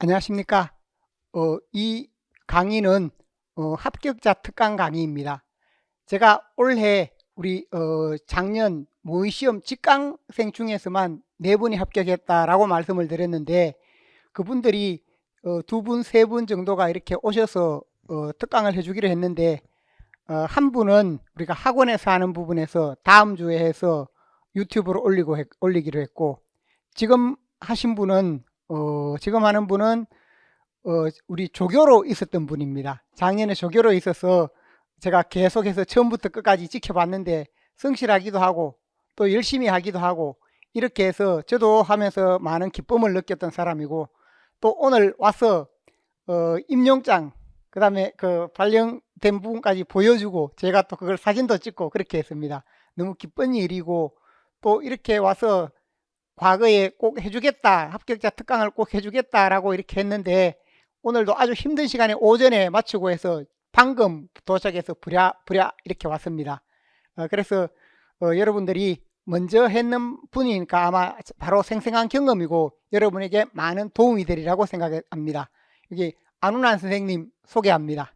안녕하십니까. 이 강의는 합격자 특강 강의입니다. 제가 올해 우리 작년 모의시험 직강생 중에서만 4분이 합격했다라고 말씀을 드렸는데 그분들이 2분, 3분 정도가 이렇게 오셔서 특강을 해주기로 했는데 한 분은 우리가 학원에서 하는 부분에서 다음 주에 해서 유튜브로 올리기로 했고 지금 하신 분은 지금 하는 분은 우리 조교로 있었던 분입니다. 작년에 조교로 있어서 제가 계속해서 처음부터 끝까지 지켜봤는데 성실하기도 하고 또 열심히 하기도 하고 이렇게 해서 저도 하면서 많은 기쁨을 느꼈던 사람이고 또 오늘 와서 임용장 그다음에 그 발령된 부분까지 보여주고 제가 또 그걸 사진도 찍고 그렇게 했습니다. 너무 기쁜 일이고 또 이렇게 와서 과거에 꼭 해주겠다, 합격자 특강을 꼭 해주겠다라고 이렇게 했는데 오늘도 아주 힘든 시간에 오전에 마치고 해서 방금 도착해서 부랴 이렇게 왔습니다. 그래서 여러분들이 먼저 했는 분이니까 아마 바로 생생한 경험이고 여러분에게 많은 도움이 되리라고 생각합니다. 여기 안운환 선생님 소개합니다.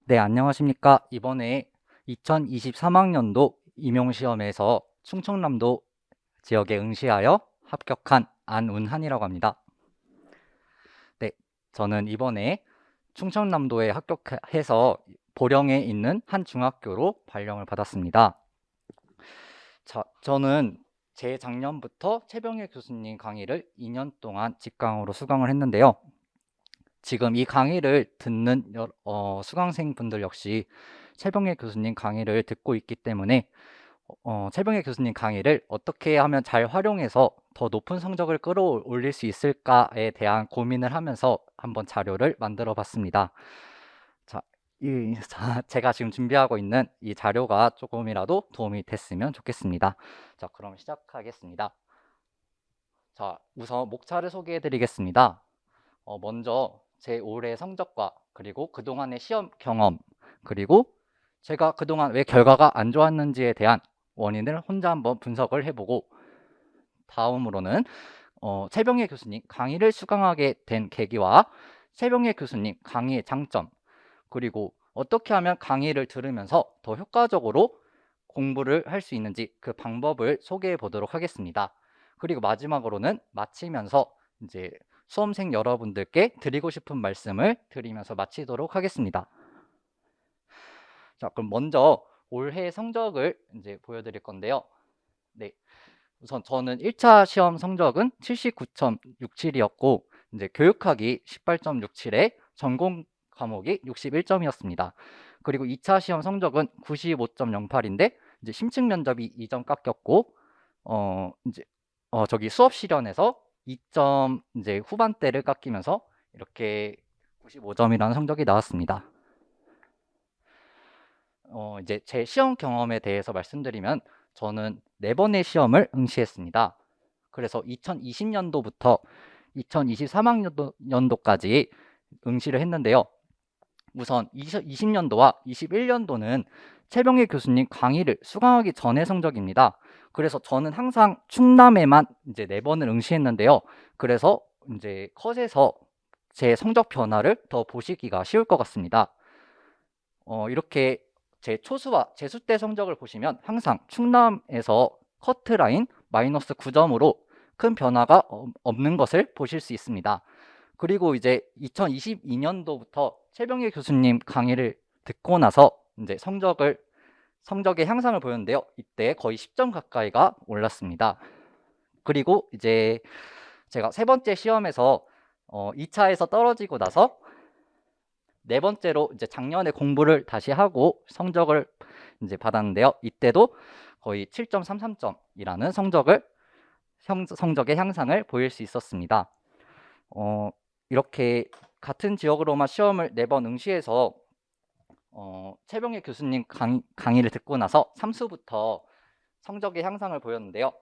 네, 안녕하십니까. 이번에 2023학년도 임용시험에서 충청남도 지역에 응시하여 합격한 안운한이라고 합니다. 네, 저는 이번에 충청남도에 합격해서 보령에 있는 한 중학교로 발령을 받았습니다. 저는 재작년부터 최병일 교수님 강의를 2년 동안 직강으로 수강을 했는데요. 지금 이 강의를 듣는 수강생 분들 역시 최병일 교수님 강의를 듣고 있기 때문에 최병일 교수님 강의를 어떻게 하면 잘 활용해서 더 높은 성적을 끌어올릴 수 있을까에 대한 고민을 하면서 한번 자료를 만들어 봤습니다. 자, 제가 지금 준비하고 있는 이 자료가 조금이라도 도움이 됐으면 좋겠습니다. 자, 그럼 시작하겠습니다. 자, 우선 목차를 소개해 드리겠습니다. 먼저 제 올해 성적과 그리고 그동안의 시험 경험 그리고 제가 그동안 왜 결과가 안 좋았는지에 대한 원인을 혼자 한번 분석을 해보고 다음으로는 최병일 교수님 강의를 수강하게 된 계기와 최병일 교수님 강의의 장점 그리고 어떻게 하면 강의를 들으면서 더 효과적으로 공부를 할 수 있는지 그 방법을 소개해 보도록 하겠습니다. 그리고 마지막으로는 마치면서 이제 수험생 여러분들께 드리고 싶은 말씀을 드리면서 마치도록 하겠습니다. 자, 그럼 먼저 올해 성적을 이제 보여드릴 건데요. 네, 우선 저는 1차 시험 성적은 79.67이었고 이제 교육학이 18.67에 전공 과목이 61점이었습니다. 그리고 2차 시험 성적은 95.08인데 이제 심층 면접이 2점 깎였고 이제 저기 수업 실현에서 2점 이제 후반대를 깎이면서 이렇게 95점이라는 성적이 나왔습니다. 이제 제 시험 경험에 대해서 말씀드리면 저는 4번의 시험을 응시했습니다. 그래서 2020년도부터 2023학년도까지 응시를 했는데요. 우선 2020년도와 21년도는 최병일 교수님 강의를 수강하기 전의 성적입니다. 그래서 저는 항상 충남에만 이제 4번을 응시했는데요. 그래서 이제 컷에서 제 성적 변화를 더 보시기가 쉬울 것 같습니다. 이렇게 제 초수와 재수 때 성적을 보시면 항상 충남에서 커트라인 마이너스 9점으로 큰 변화가 없는 것을 보실 수 있습니다. 그리고 이제 2022년도부터 최병일 교수님 강의를 듣고 나서 이제 성적의 향상을 보였는데요. 이때 거의 10점 가까이가 올랐습니다. 그리고 이제 제가 3번째 시험에서 2차에서 떨어지고 나서 4번째로 이제 작년에 공부를 다시 하고 성적을 이제 받았는데요. 이때도 거의 7.33점이라는 성적의 향상을 보일 수 있었습니다. 이렇게 같은 지역으로만 시험을 4번 응시해서 최병일 교수님 강의를 듣고 나서 3수부터 성적의 향상을 보였는데요.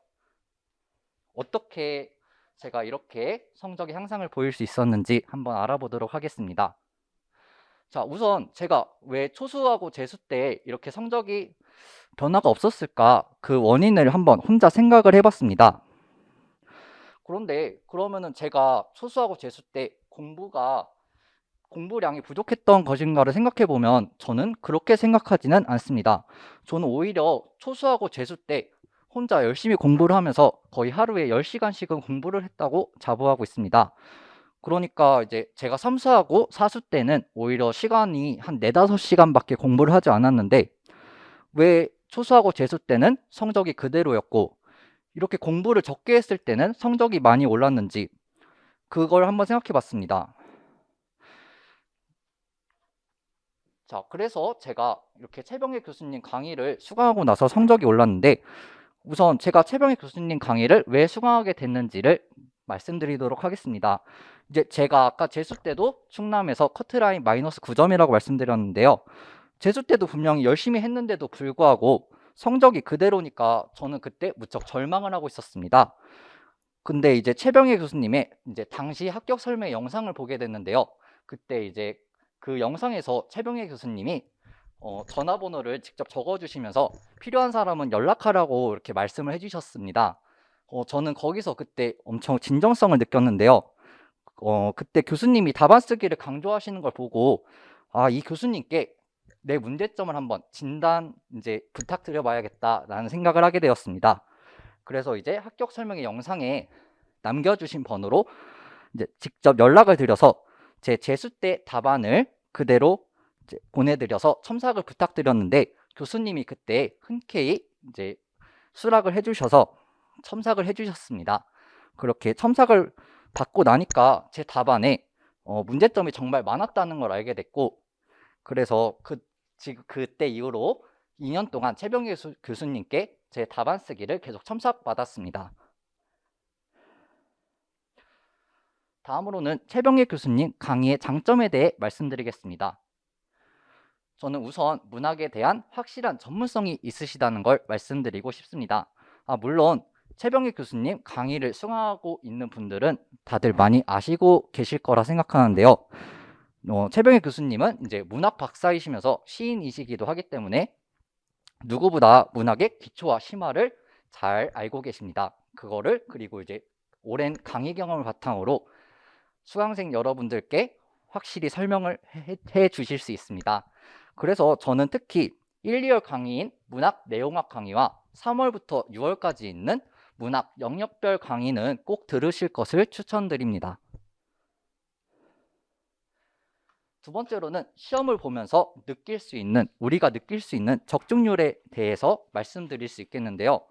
어떻게 제가 이렇게 성적의 향상을 보일 수 있었는지 한번 알아보도록 하겠습니다. 자, 우선 제가 왜 초수하고 재수 때 이렇게 성적이 변화가 없었을까? 그 원인을 한번 혼자 생각을 해봤습니다. 그런데 그러면은 제가 초수하고 재수 때 공부량이 부족했던 것인가를 생각해 보면 저는 그렇게 생각하지는 않습니다. 저는 오히려 초수하고 재수 때 혼자 열심히 공부를 하면서 거의 하루에 10시간씩은 공부를 했다고 자부하고 있습니다. 그러니까 이제 제가 삼수하고 사수 때는 오히려 시간이 한 4, 5시간밖에 공부를 하지 않았는데 왜 초수하고 재수 때는 성적이 그대로였고 이렇게 공부를 적게 했을 때는 성적이 많이 올랐는지 그걸 한번 생각해 봤습니다. 자, 그래서 제가 이렇게 최병희 교수님 강의를 수강하고 나서 성적이 올랐는데 우선 제가 최병희 교수님 강의를 왜 수강하게 됐는지를 말씀드리도록 하겠습니다. 이제 제가 아까 재수 때도 충남에서 커트라인 마이너스 9점이라고 말씀드렸는데요. 재수 때도 분명히 열심히 했는데도 불구하고 성적이 그대로니까 저는 그때 무척 절망을 하고 있었습니다. 근데 이제 최병희 교수님의 이제 당시 합격 설명 영상을 보게 됐는데요. 그때 이제 그 영상에서 최병희 교수님이 전화번호를 직접 적어주시면서 필요한 사람은 연락하라고 이렇게 말씀을 해주셨습니다. 저는 거기서 그때 엄청 진정성을 느꼈는데요. 그때 교수님이 답안 쓰기를 강조하시는 걸 보고 이 교수님께 내 문제점을 한번 진단 이제 부탁드려봐야겠다라는 생각을 하게 되었습니다. 그래서 이제 합격 설명의 영상에 남겨주신 번호로 이제 직접 연락을 드려서 제 재수 때 답안을 그대로 이제 보내드려서 첨삭을 부탁드렸는데 교수님이 그때 흔쾌히 이제 수락을 해주셔서 첨삭을 해주셨습니다. 그렇게 첨삭을 받고 나니까 제 답안에 문제점이 정말 많았다는 걸 알게 됐고 그래서 그때 이후로 2년 동안 최병희 교수님께 제 답안 쓰기를 계속 첨삭받았습니다. 다음으로는 최병희 교수님 강의의 장점에 대해 말씀드리겠습니다. 저는 우선 문학에 대한 확실한 전문성이 있으시다는 걸 말씀드리고 싶습니다. 물론 최병희 교수님 강의를 수강하고 있는 분들은 다들 많이 아시고 계실 거라 생각하는데요. 최병희 교수님은 이제 문학 박사이시면서 시인이시기도 하기 때문에 누구보다 문학의 기초와 심화를 잘 알고 계십니다. 그거를 그리고 이제 오랜 강의 경험을 바탕으로 수강생 여러분들께 확실히 설명을 해 주실 수 있습니다. 그래서 저는 특히 1, 2월 강의인 문학 내용학 강의와 3월부터 6월까지 있는 문학 영역별 강의는 꼭 들으실 것을 추천드립니다. 두 번째로는 시험을 보면서 우리가 느낄 수 있는 적중률에 대해서 말씀드릴 수 있겠는데요.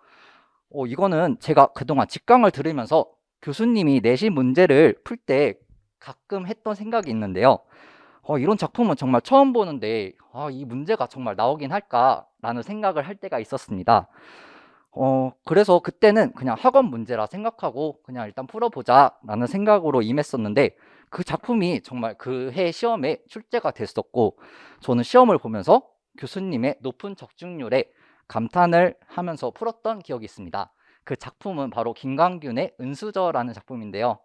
이거는 제가 그동안 직강을 들으면서 교수님이 내신 문제를 풀 때 가끔 했던 생각이 있는데요. 이런 작품은 정말 처음 보는데 이 문제가 정말 나오긴 할까라는 생각을 할 때가 있었습니다. 그래서 그때는 그냥 학원 문제라 생각하고 그냥 일단 풀어보자라는 생각으로 임했었는데 그 작품이 정말 그 해 시험에 출제가 됐었고 저는 시험을 보면서 교수님의 높은 적중률에 감탄을 하면서 풀었던 기억이 있습니다. 그 작품은 바로 김광균의 은수저라는 작품인데요.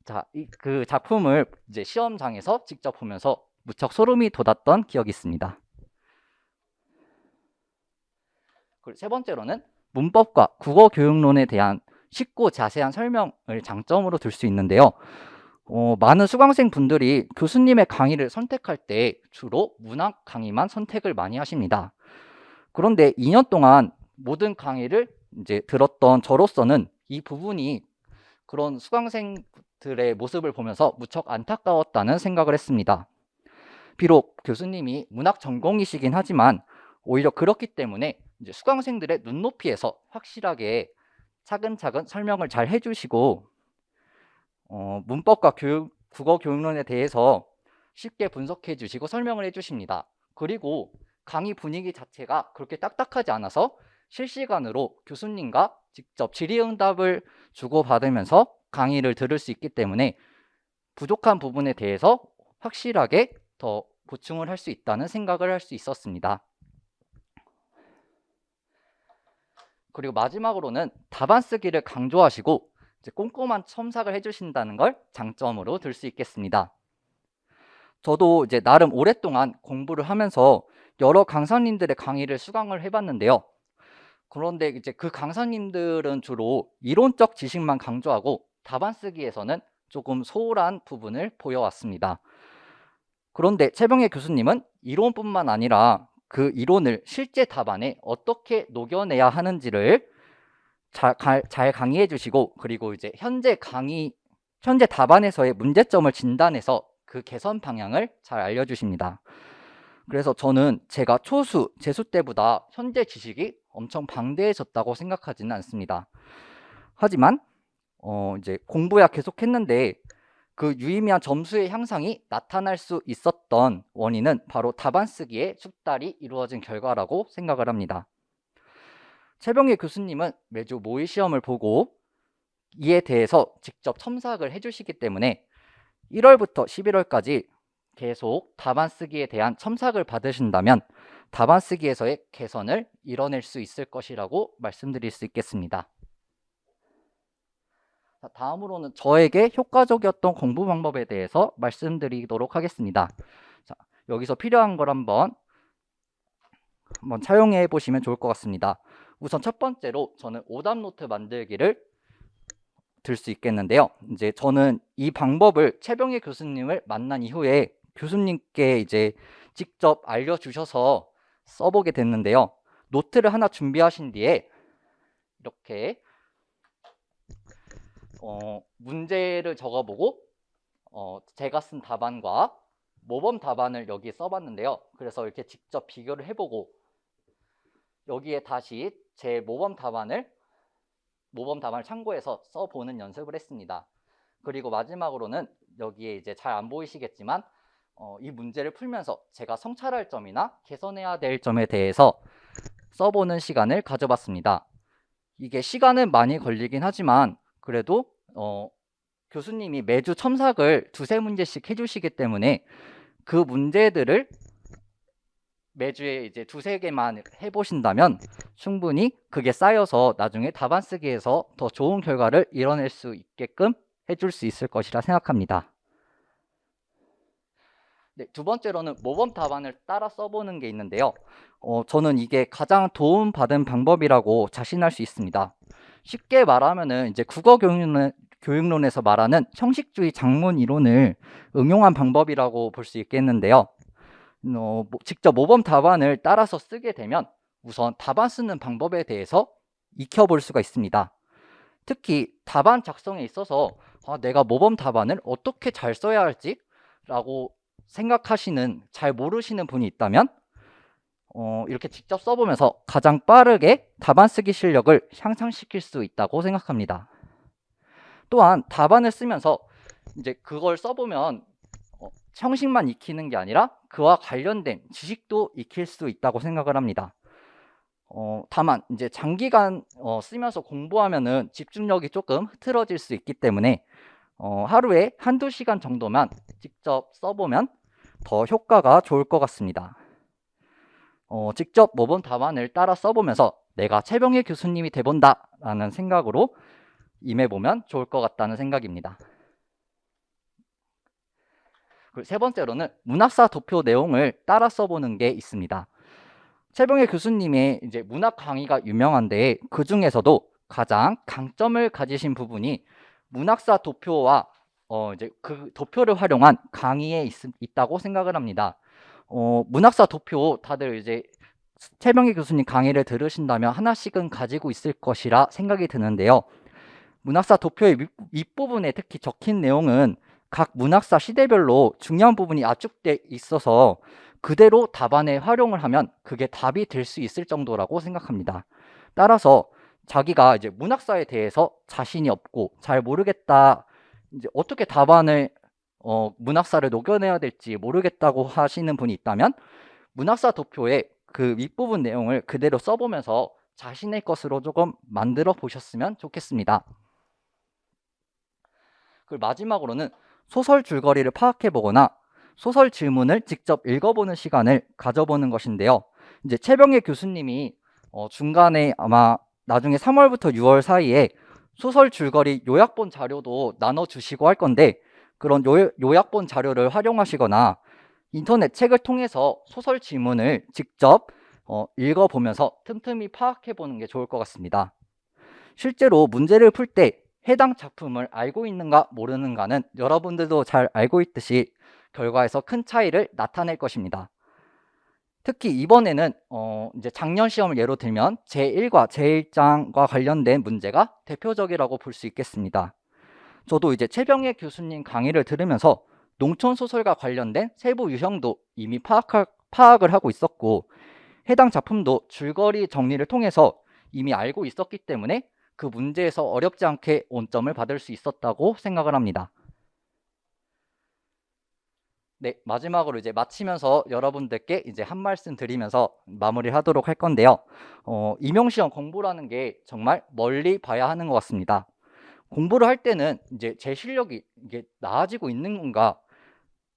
자, 그 작품을 이제 시험장에서 직접 보면서 무척 소름이 돋았던 기억이 있습니다. 그리고 세 번째로는 문법과 국어 교육론에 대한 쉽고 자세한 설명을 장점으로 들 수 있는데요. 많은 수강생 분들이 교수님의 강의를 선택할 때 주로 문학 강의만 선택을 많이 하십니다. 그런데 2년 동안 모든 강의를 이제 들었던 저로서는 이 부분이 그런 수강생들의 모습을 보면서 무척 안타까웠다는 생각을 했습니다. 비록 교수님이 문학 전공이시긴 하지만 오히려 그렇기 때문에 이제 수강생들의 눈높이에서 확실하게 차근차근 설명을 잘 해주시고 문법과 국어 교육론에 대해서 쉽게 분석해 주시고 설명을 해주십니다. 그리고 강의 분위기 자체가 그렇게 딱딱하지 않아서 실시간으로 교수님과 직접 질의응답을 주고받으면서 강의를 들을 수 있기 때문에 부족한 부분에 대해서 확실하게 더 보충을 할 수 있다는 생각을 할 수 있었습니다. 그리고 마지막으로는 답안 쓰기를 강조하시고 이제 꼼꼼한 첨삭을 해주신다는 걸 장점으로 들 수 있겠습니다. 저도 이제 나름 오랫동안 공부를 하면서 여러 강사님들의 강의를 수강을 해봤는데요. 그런데 이제 그 강사님들은 주로 이론적 지식만 강조하고 답안 쓰기에서는 조금 소홀한 부분을 보여왔습니다. 그런데 최병혜 교수님은 이론뿐만 아니라 그 이론을 실제 답안에 어떻게 녹여내야 하는지를 잘 강의해 주시고, 그리고 이제 현재 답안에서의 문제점을 진단해서 그 개선 방향을 잘 알려주십니다. 그래서 저는 제가 재수 때보다 현재 지식이 엄청 방대해졌다고 생각하지는 않습니다. 하지만 이제 공부야 계속했는데 그 유의미한 점수의 향상이 나타날 수 있었던 원인은 바로 답안 쓰기에 숙달이 이루어진 결과라고 생각을 합니다. 최병희 교수님은 매주 모의 시험을 보고 이에 대해서 직접 첨삭을 해주시기 때문에 1월부터 11월까지 계속 답안 쓰기에 대한 첨삭을 받으신다면 답안 쓰기에서의 개선을 이뤄낼 수 있을 것이라고 말씀드릴 수 있겠습니다. 자, 다음으로는 저에게 효과적이었던 공부 방법에 대해서 말씀드리도록 하겠습니다. 자, 여기서 필요한 걸 한번 사용해 보시면 좋을 것 같습니다. 우선 첫 번째로 저는 오답 노트 만들기를 들 수 있겠는데요. 이제 저는 이 방법을 최병희 교수님을 만난 이후에 교수님께 이제 직접 알려주셔서 써보게 됐는데요. 노트를 하나 준비하신 뒤에 이렇게 문제를 적어보고 제가 쓴 답안과 모범 답안을 여기에 써봤는데요. 그래서 이렇게 직접 비교를 해보고 여기에 다시 제 모범 답안을 참고해서 써보는 연습을 했습니다. 그리고 마지막으로는 여기에 이제 잘 안 보이시겠지만 이 문제를 풀면서 제가 성찰할 점이나 개선해야 될 점에 대해서 써보는 시간을 가져봤습니다. 이게 시간은 많이 걸리긴 하지만 그래도 교수님이 매주 첨삭을 2-3문제씩 해주시기 때문에 그 문제들을 매주에 이제 2-3개만 해보신다면 충분히 그게 쌓여서 나중에 답안 쓰기에서 더 좋은 결과를 이뤄낼 수 있게끔 해줄 수 있을 것이라 생각합니다. 네, 두 번째로는 모범 답안을 따라 써보는 게 있는데요. 저는 이게 가장 도움받은 방법이라고 자신할 수 있습니다. 쉽게 말하면은 이제 국어 교육론에서 말하는 형식주의 작문 이론을 응용한 방법이라고 볼 수 있겠는데요. 직접 모범 답안을 따라서 쓰게 되면 우선 답안 쓰는 방법에 대해서 익혀볼 수가 있습니다. 특히 답안 작성에 있어서 내가 모범 답안을 어떻게 잘 써야 할지 라고 잘 모르시는 분이 있다면 이렇게 직접 써보면서 가장 빠르게 답안 쓰기 실력을 향상시킬 수 있다고 생각합니다. 또한 답안을 쓰면서 이제 그걸 써보면 형식만 익히는 게 아니라 그와 관련된 지식도 익힐 수 있다고 생각을 합니다. 다만 이제 장기간 쓰면서 공부하면은 집중력이 조금 흐트러질 수 있기 때문에 하루에 1-2시간 정도만 직접 써보면 더 효과가 좋을 것 같습니다. 직접 모범 답안을 따라 써보면서 내가 최병희 교수님이 돼본다 라는 생각으로 임해보면 좋을 것 같다는 생각입니다. 그리고 세 번째로는 문학사 도표 내용을 따라 써보는 게 있습니다. 최병희 교수님의 이제 문학 강의가 유명한데 그 중에서도 가장 강점을 가지신 부분이 문학사 도표와 이제 그 도표를 활용한 강의에 있다고 생각을 합니다. 문학사 도표 다들 이제 최병희 교수님 강의를 들으신다면 하나씩은 가지고 있을 것이라 생각이 드는데요. 문학사 도표의 윗부분에 특히 적힌 내용은 각 문학사 시대별로 중요한 부분이 압축돼 있어서 그대로 답안에 활용을 하면 그게 답이 될 수 있을 정도라고 생각합니다. 따라서 자기가 이제 문학사에 대해서 자신이 없고 잘 모르겠다, 이제 어떻게 답안을 문학사를 녹여내야 될지 모르겠다고 하시는 분이 있다면 문학사 도표의 그 윗부분 내용을 그대로 써보면서 자신의 것으로 조금 만들어 보셨으면 좋겠습니다. 그리고 마지막으로는 소설 줄거리를 파악해 보거나 소설 질문을 직접 읽어보는 시간을 가져보는 것인데요. 이제 최병희 교수님이 중간에 아마 나중에 3월부터 6월 사이에 소설 줄거리 요약본 자료도 나눠주시고 할 건데 그런 요약본 자료를 활용하시거나 인터넷 책을 통해서 소설 지문을 직접 읽어보면서 틈틈이 파악해보는 게 좋을 것 같습니다. 실제로 문제를 풀 때 해당 작품을 알고 있는가 모르는가는 여러분들도 잘 알고 있듯이 결과에서 큰 차이를 나타낼 것입니다. 특히 이번에는 이제 작년 시험을 예로 들면 제1과 제1장과 관련된 문제가 대표적이라고 볼 수 있겠습니다. 저도 이제 최병혜 교수님 강의를 들으면서 농촌 소설과 관련된 세부 유형도 이미 파악을 하고 있었고, 해당 작품도 줄거리 정리를 통해서 이미 알고 있었기 때문에 그 문제에서 어렵지 않게 온점을 받을 수 있었다고 생각을 합니다. 네, 마지막으로 이제 마치면서 여러분들께 이제 한 말씀 드리면서 마무리를 하도록 할 건데요. 임용시험 공부라는 게 정말 멀리 봐야 하는 것 같습니다. 공부를 할 때는 이제 제 실력이 이게 나아지고 있는 건가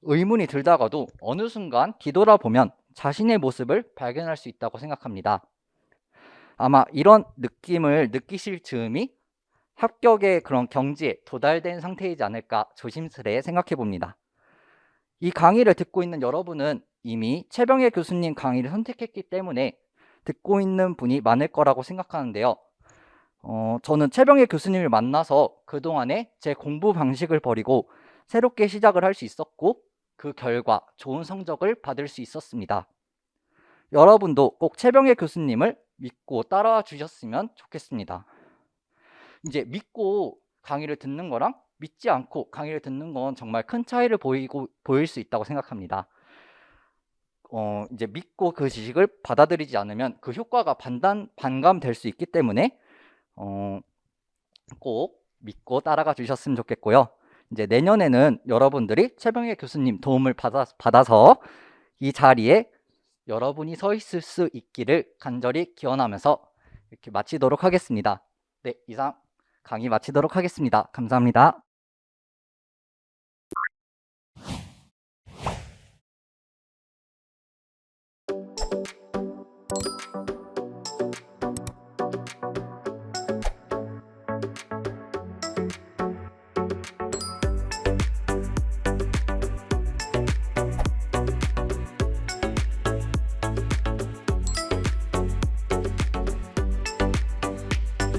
의문이 들다가도 어느 순간 뒤돌아보면 자신의 모습을 발견할 수 있다고 생각합니다. 아마 이런 느낌을 느끼실 즈음이 합격의 그런 경지에 도달된 상태이지 않을까 조심스레 생각해 봅니다. 이 강의를 듣고 있는 여러분은 이미 최병혜 교수님 강의를 선택했기 때문에 듣고 있는 분이 많을 거라고 생각하는데요. 저는 최병혜 교수님을 만나서 그동안에 제 공부 방식을 버리고 새롭게 시작을 할 수 있었고, 그 결과 좋은 성적을 받을 수 있었습니다. 여러분도 꼭 최병혜 교수님을 믿고 따라와 주셨으면 좋겠습니다. 이제 믿고 강의를 듣는 거랑 믿지 않고 강의를 듣는 건 정말 큰 차이를 보일 수 있다고 생각합니다. 이제 믿고 그 지식을 받아들이지 않으면 그 효과가 반감될 수 있기 때문에 꼭 믿고 따라가 주셨으면 좋겠고요. 이제 내년에는 여러분들이 최병혜 교수님 도움을 받아서 이 자리에 여러분이 서 있을 수 있기를 간절히 기원하면서 이렇게 마치도록 하겠습니다. 네, 이상 강의 마치도록 하겠습니다. 감사합니다.